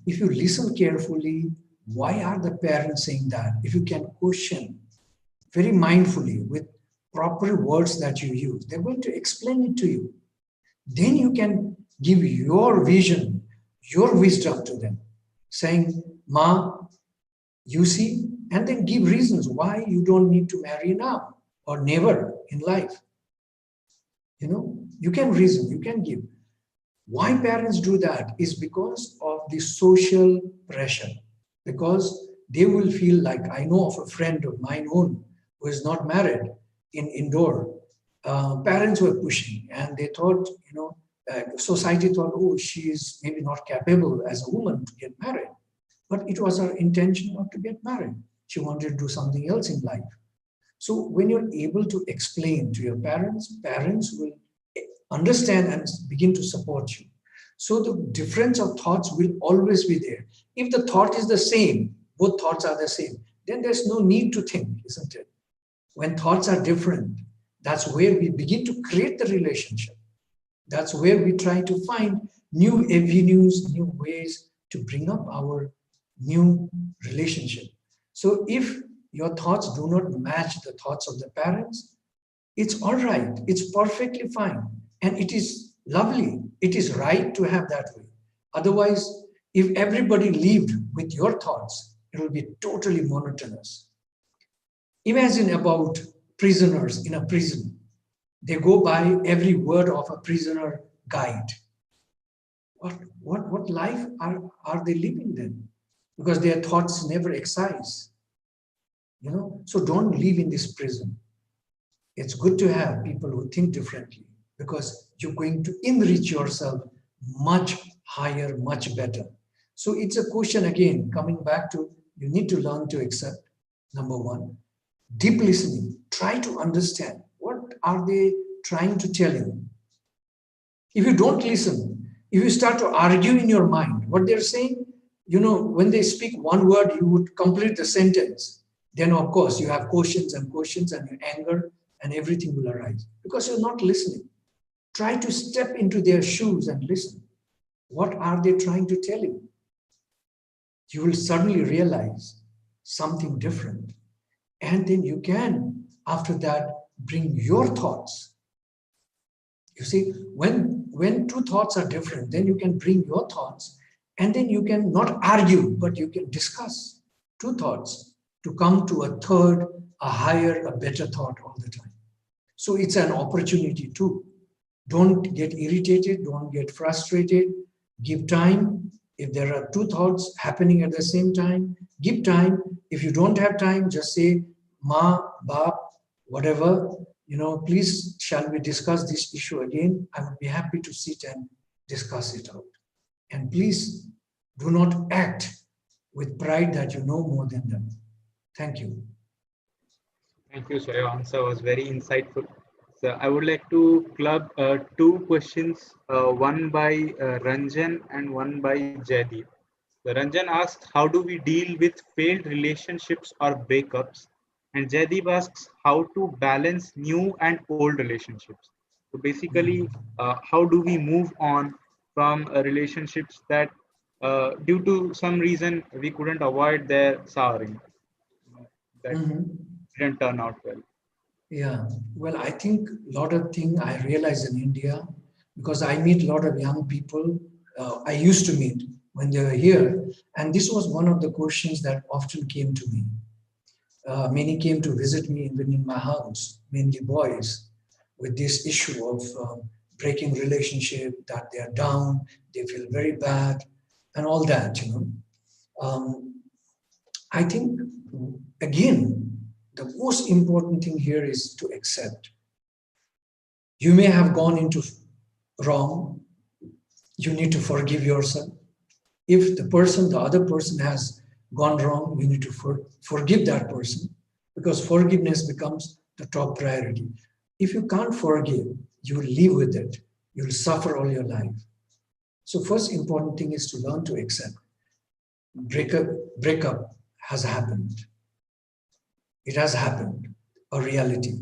if you listen carefully, why are the parents saying that? If you can question very mindfully with proper words that you use, they're going to explain it to you. Then you can give your vision, your wisdom to them, saying, "Ma, you see," and then give reasons why you don't need to marry now or never in life. You can reason, you can give. Why parents do that is because of the social pressure, because they will feel like, I know of a friend of mine own who is not married in Indore. Parents were pushing and they thought, society thought, oh, she is maybe not capable as a woman to get married. But it was her intention not to get married. She wanted to do something else in life. So when you're able to explain to your parents, parents will understand and begin to support you. So the difference of thoughts will always be there. If the thought is the same, both thoughts are the same, then there's no need to think, isn't it? When thoughts are different, that's where we begin to create the relationship. That's where we try to find new avenues, new ways to bring up our new relationship. So if your thoughts do not match the thoughts of the parents, it's all right. It's perfectly fine. And it is lovely. It is right to have that way. Otherwise, if everybody lived with your thoughts, it will be totally monotonous. Imagine about prisoners in a prison. They go by every word of a prisoner guide. What life are they living then? Because their thoughts never excise. So don't live in this prison. It's good to have people who think differently, because you're going to enrich yourself much higher, much better. So it's a question again, coming back to, you need to learn to accept, number one. Deep listening, try to understand what are they trying to tell you. If you don't listen, if you start to argue in your mind what they're saying, when they speak one word, you would complete the sentence. Then of course you have questions and your anger and everything will arise because you're not listening. Try to step into their shoes and listen. What are they trying to tell you? You will suddenly realize something different. And then you can, after that, bring your thoughts. You see, when two thoughts are different, then you can bring your thoughts, and then you can not argue, but you can discuss two thoughts to come to a third, a higher, a better thought all the time. So it's an opportunity too. Don't get irritated, don't get frustrated, give time. If there are two thoughts happening at the same time, give time. If you don't have time, just say, Ma, Bap, whatever, please, shall we discuss this issue again? I would be happy to sit and discuss it out. And please do not act with pride that you know more than them. Thank you. Thank you, sir. Your answer was very insightful. So I would like to club two questions, one by Ranjan and one by Jaideep. So Ranjan asks, how do we deal with failed relationships or breakups? And Jaideep asks, how to balance new and old relationships. So basically, how do we move on from relationships that, due to some reason, we couldn't avoid their souring, that didn't turn out well? Yeah, well, I think a lot of things I realize in India, because I meet a lot of young people, I used to meet when they were here, and this was one of the questions that often came to me. Many came to visit me even in my house, mainly boys, with this issue of breaking relationship, that they are down, they feel very bad, and all that, I think, again, the most important thing here is to accept. You may have gone into wrong. You need to forgive yourself. If the other person has gone wrong, you need to forgive that person, because forgiveness becomes the top priority. If you can't forgive, you will live with it. You will suffer all your life. So first important thing is to learn to accept. Breakup has happened. It has happened, a reality.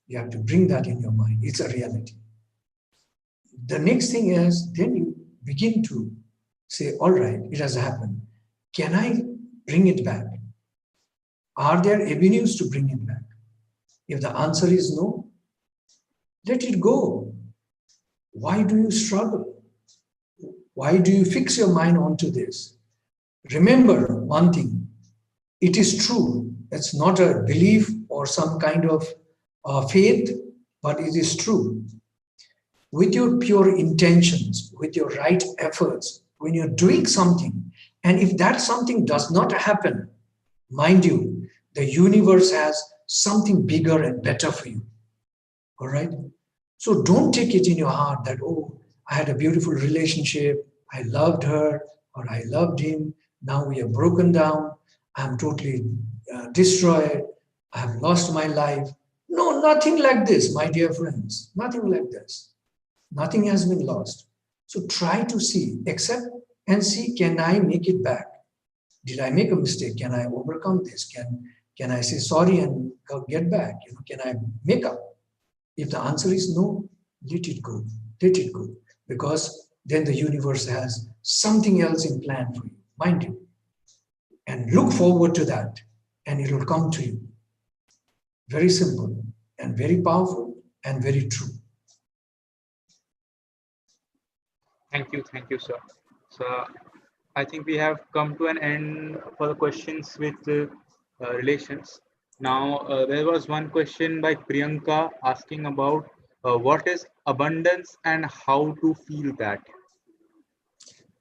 You have to bring that in your mind. It's a reality. The next thing is, then you begin to say, all right, it has happened. Can I bring it back? Are there avenues to bring it back? If the answer is no, let it go. Why do you struggle? Why do you fix your mind onto this? Remember one thing, it is true. It's not a belief or some kind of faith, but it is true. With your pure intentions, with your right efforts, when you're doing something, and if that something does not happen, mind you, the universe has something bigger and better for you. All right? So don't take it in your heart that, oh, I had a beautiful relationship, I loved her or I loved him, now we are broken down, I'm totally destroyed, I have lost my life. No, nothing like this, my dear friends. Nothing like this. Nothing has been lost. So try to see, accept and see, can I make it back? Did I make a mistake? Can I overcome this? Can I say sorry and get back? Can I make up? If the answer is no, let it go. Let it go. Because then the universe has something else in plan for you, mind you. And look forward to that, and it will come to you. Very simple and very powerful and very true. Thank you, sir. So I think we have come to an end for the questions with relations. Now, there was one question by Priyanka asking about what is abundance and how to feel that.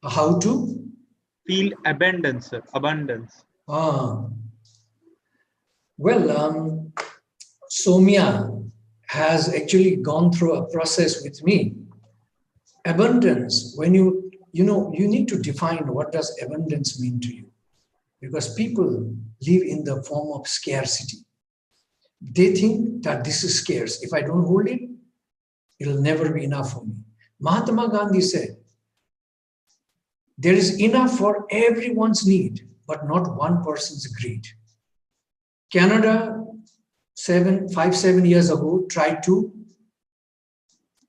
How to? Feel abundance, sir. Abundance. Well, Soumya has actually gone through a process with me. Abundance, when you need to define what does abundance mean to you, because people live in the form of scarcity. They think that this is scarce. If I don't hold it, it'll never be enough for me. Mahatma Gandhi said, there is enough for everyone's need, but not one person's greed. Canada, 7 years ago, tried to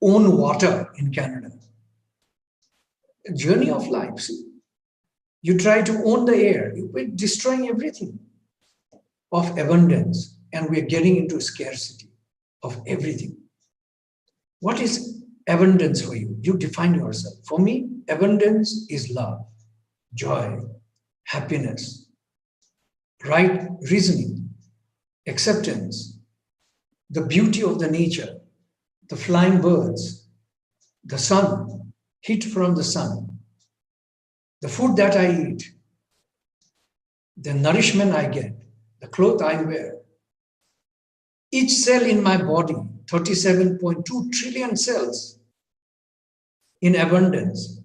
own water in Canada. A journey of life. See? You try to own the air, you're destroying everything. of abundance, and we're getting into scarcity of everything. What is abundance for you? You define yourself. For me, abundance is love, joy, happiness, right reasoning, acceptance, the beauty of the nature, the flying birds, the sun, heat from the sun, the food that I eat, the nourishment I get, the clothes I wear. Each cell in my body, 37.2 trillion cells in abundance.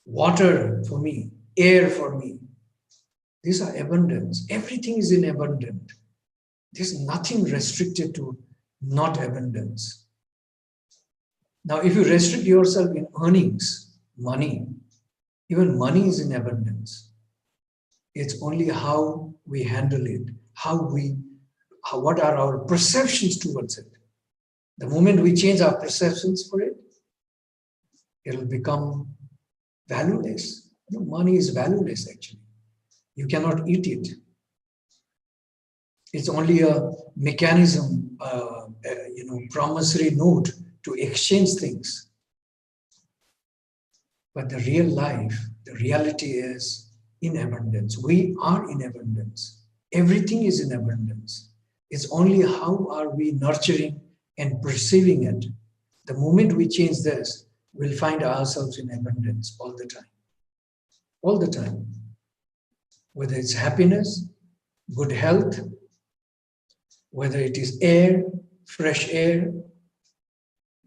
Water for me, air for me. These are abundance. Everything is in abundance. There's nothing restricted to not abundance. Now, if you restrict yourself in earnings, money, even money is in abundance. It's only how we handle it, what are our perceptions towards it. The moment we change our perceptions for it, it'll become valueless. Money is valueless, actually. You cannot eat it. It's only a mechanism, promissory note to exchange things. But the real life, the reality is in abundance. We are in abundance. Everything is in abundance. It's only how are we nurturing and perceiving it. The moment we change this, we'll find ourselves in abundance all the time. All the time. Whether it's happiness, good health, whether it is air, fresh air,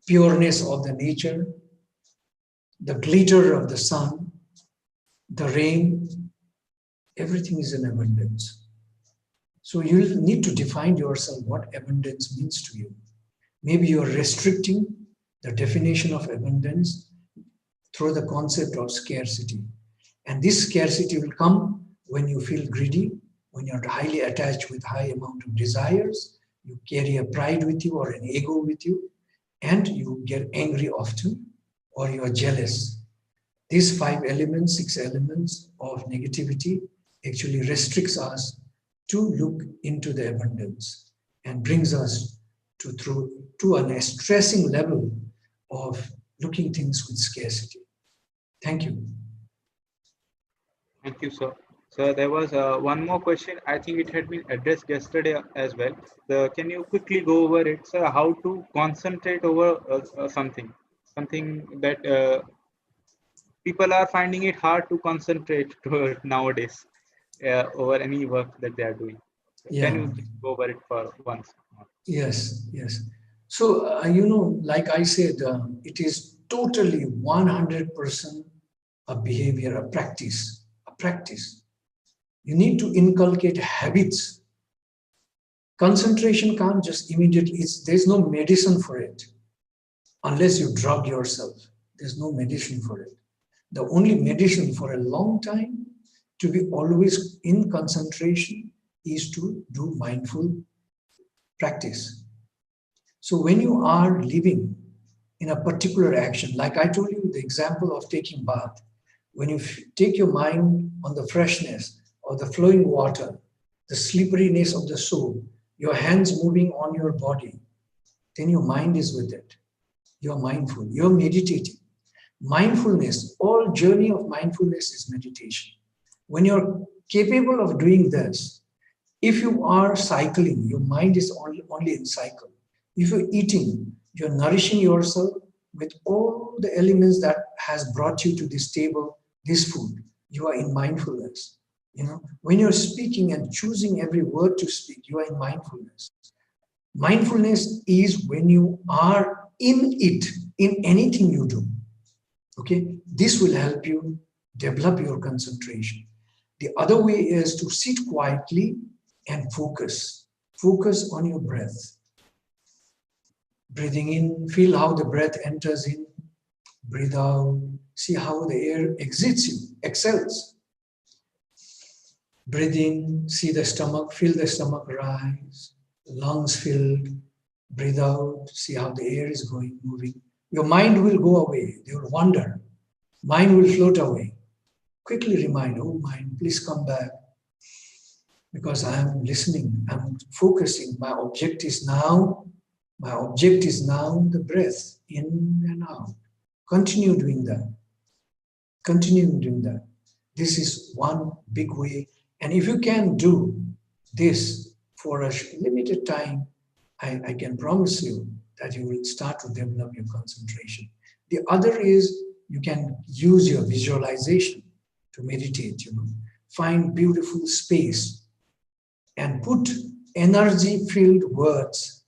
pureness of the nature, the glitter of the sun, the rain, everything is in abundance. So you'll need to define yourself what abundance means to you. Maybe you're restricting the definition of abundance through the concept of scarcity. And this scarcity will come when you feel greedy, when you're highly attached with high amount of desires, you carry a pride with you or an ego with you, and you get angry often, or you are jealous. These 5 elements, 6 elements of negativity actually restricts us to look into the abundance and brings us to a stressing level of looking things with scarcity. Thank you. Thank you, sir. So there was one more question. I think it had been addressed yesterday as well. Can you quickly go over it, sir? How to concentrate over something that people are finding it hard to concentrate toward nowadays over any work that they are doing. Yeah. Can you just go over it for once? Yes. So, like I said, it is totally 100% a behavior, a practice. You need to inculcate habits. Concentration can't just immediately, there's no medicine for it. Unless you drug yourself, there's no medicine for it. The only medicine for a long time to be always in concentration is to do mindful practice. So when you are living in a particular action, like I told you the example of taking bath, when you take your mind on the freshness of the flowing water, the slipperiness of the soap, your hands moving on your body, then your mind is with it. You're mindful, you're meditating. Mindfulness, all journey of mindfulness is meditation. When you're capable of doing this, if you are cycling, your mind is only in cycle. If you're eating, you're nourishing yourself with all the elements that has brought you to this table, this food. You are in mindfulness. When you're speaking and choosing every word to speak, you are in mindfulness. Mindfulness is when you are in it, in anything you do. Okay, this will help you develop your concentration. The other way is to sit quietly and focus. Focus on your breath. Breathing in, feel how the breath enters in. Breathe out, see how the air exits you, exhales. Breathe in, see the stomach, feel the stomach rise, lungs filled. Breathe out, see how the air is going, moving. Your mind will go away, they will wander. Mind will float away. Quickly remind, oh mind, please come back. because I'm listening, I'm focusing. My object is now the breath in and out. Continue doing that. Continue doing that. This is one big way. And if you can do this for a limited time, I can promise you that you will start to develop your concentration. The other is you can use your visualization to meditate, Find beautiful space and put energy-filled words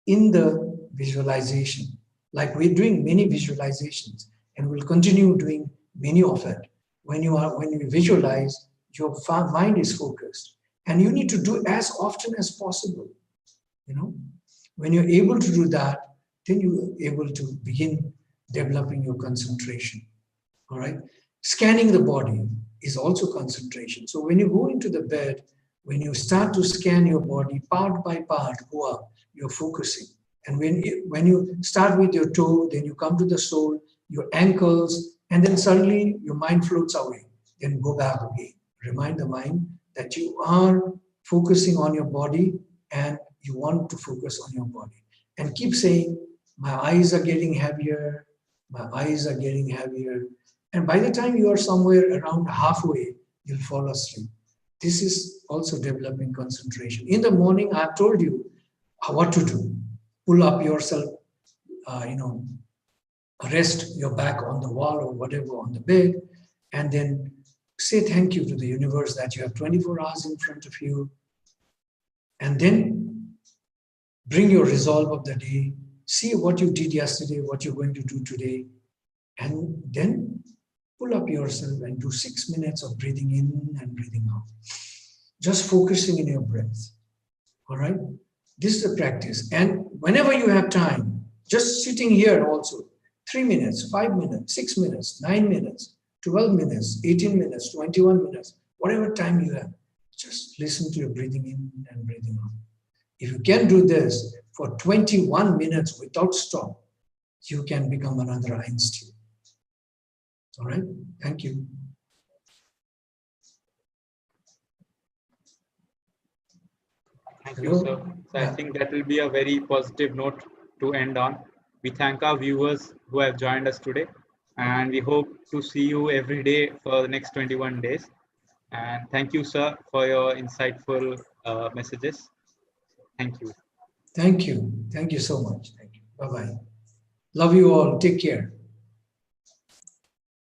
in the visualization. Like we're doing many visualizations and we'll continue doing many of it. When you visualize, your mind is focused. And you need to do as often as possible. When you're able to do that, then you're able to begin developing your concentration. All right. Scanning the body is also concentration. So when you go into the bed, when you start to scan your body part by part, go up, you're focusing. And when you start with your toe, then you come to the sole, your ankles, and then suddenly your mind floats away. Then go back again. Remind the mind that you are focusing on your body and you want to focus on your body. And keep saying, my eyes are getting heavier, my eyes are getting heavier. And by the time you are somewhere around halfway, you'll fall asleep. This is also developing concentration. In the morning, I've told you what to do. Pull up yourself, rest your back on the wall or whatever on the bed, and then say thank you to the universe that you have 24 hours in front of you. And then bring your resolve of the day. See what you did yesterday, what you're going to do today. And then pull up yourself and do 6 minutes of breathing in and breathing out. Just focusing in your breath. All right? This is the practice. And whenever you have time, just sitting here also, 3 minutes, 5 minutes, 6 minutes, 9 minutes, 12 minutes, 18 minutes, 21 minutes, whatever time you have, just listen to your breathing in and breathing out. If you can do this for 21 minutes without stop, you can become another Einstein. All right? Thank you. Thank you, sir. So I think that will be a very positive note to end on. We thank our viewers who have joined us today, and we hope to see you every day for the next 21 days. And thank you, sir, for your insightful messages. Thank you. Thank you. Thank you so much. Thank you. Bye-bye. Love you all. Take care.